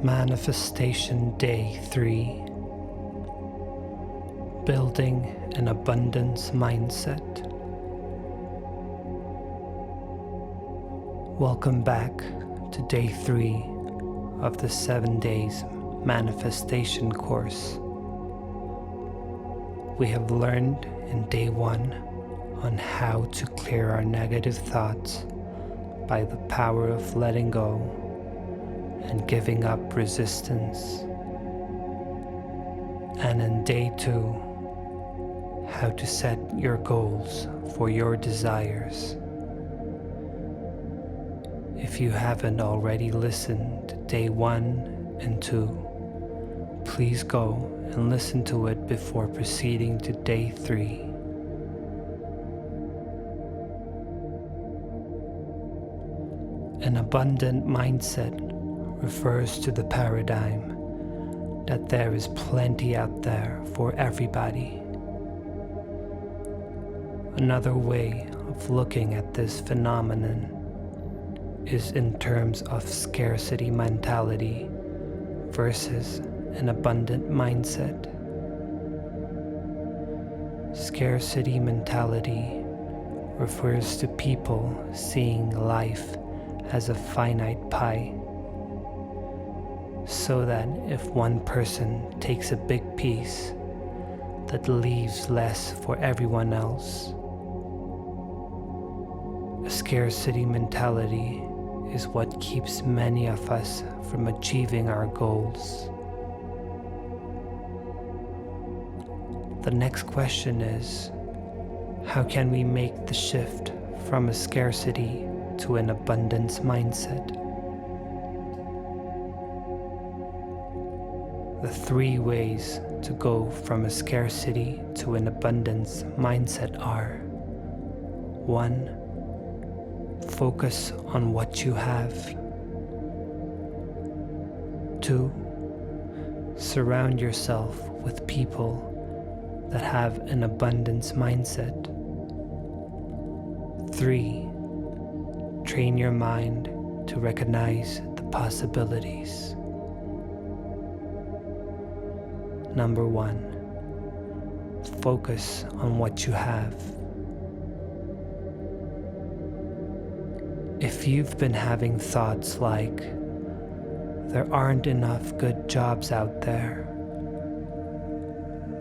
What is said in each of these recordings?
Manifestation Day 3. Building an abundance mindset. Welcome back to Day 3 of the 7 Days Manifestation course. We have learned in Day 1 on how to clear our negative thoughts by the power of letting go and giving up resistance. And in Day 2, how to set your goals for your desires. If you haven't already listened to Day 1 and 2, please go and listen to it before proceeding to Day 3. An abundant mindset refers to the paradigm that there is plenty out there for everybody. Another way of looking at this phenomenon is in terms of scarcity mentality versus an abundant mindset. Scarcity mentality refers to people seeing life as a finite pie, so that if one person takes a big piece, that leaves less for everyone else. A scarcity mentality is what keeps many of us from achieving our goals. The next question is, how can we make the shift from a scarcity to an abundance mindset? The 3 ways to go from a scarcity to an abundance mindset are: 1. Focus on what you have. 2. Surround yourself with people that have an abundance mindset. 3. Train your mind to recognize the possibilities. Number 1. Focus on what you have. If you've been having thoughts like, there aren't enough good jobs out there,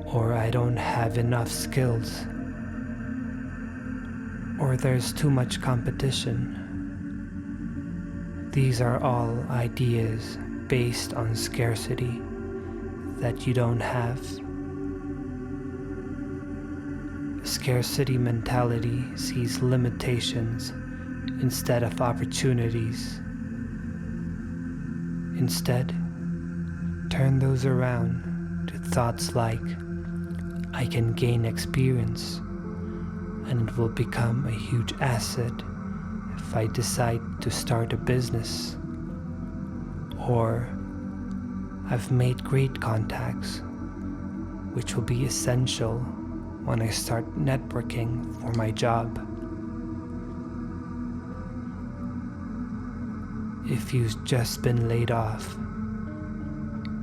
or I don't have enough skills, or there's too much competition, these are all ideas based on scarcity that you don't have. Scarcity mentality sees limitations instead of opportunities. Instead, turn those around to thoughts like, I can gain experience, and it will become a huge asset if I decide to start a business. Or, I've made great contacts, which will be essential when I start networking for my job. If you've just been laid off,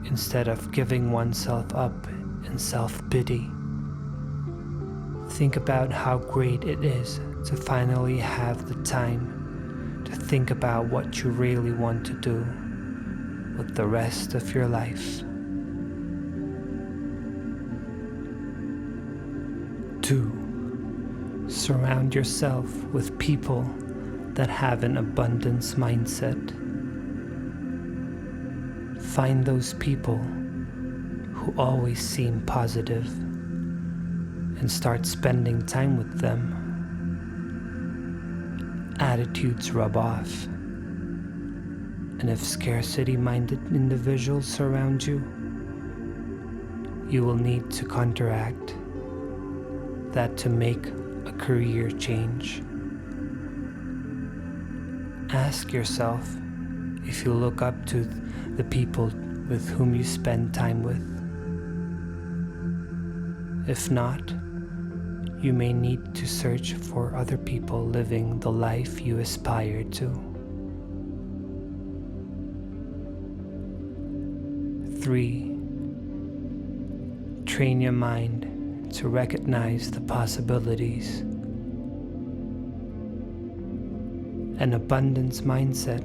instead of giving oneself up in self-pity, think about how great it is to finally have the time to think about what you really want to do with the rest of your life. 2. Surround yourself with people that have an abundance mindset. Find those people who always seem positive and start spending time with them. Attitudes rub off. And if scarcity-minded individuals surround you, you will need to counteract that to make a career change. Ask yourself if you look up to the people with whom you spend time with. If not, you may need to search for other people living the life you aspire to. 3. Train your mind to recognize the possibilities. An abundance mindset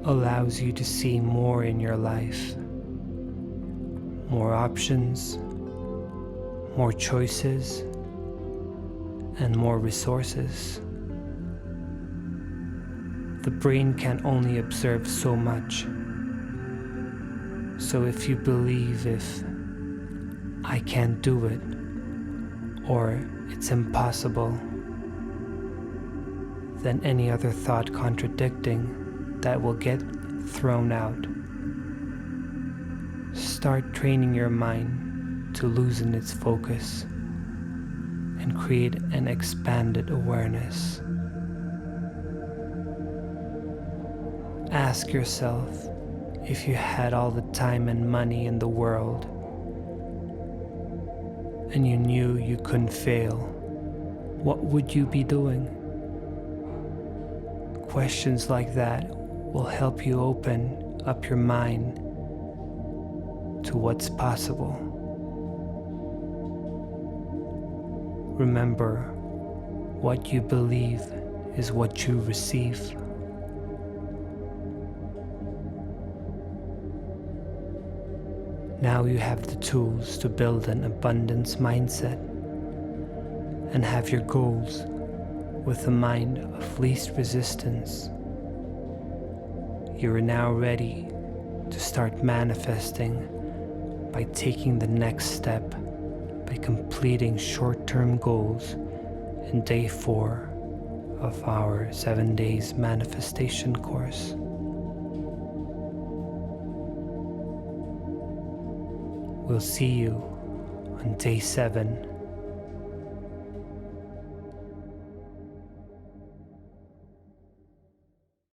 allows you to see more in your life, more options, more choices, and more resources. The brain can only observe so much. So if you believe if I can't do it, or it's impossible, then any other thought contradicting that will get thrown out. Start training your mind to loosen its focus and create an expanded awareness. Ask yourself, if you had all the time and money in the world, and you knew you couldn't fail, what would you be doing? Questions like that will help you open up your mind to what's possible. Remember, what you believe is what you receive. Now you have the tools to build an abundance mindset and have your goals with a mind of least resistance. You are now ready to start manifesting by taking the next step by completing short-term goals in day 4 of our 7 days manifestation course. We'll see you on day 7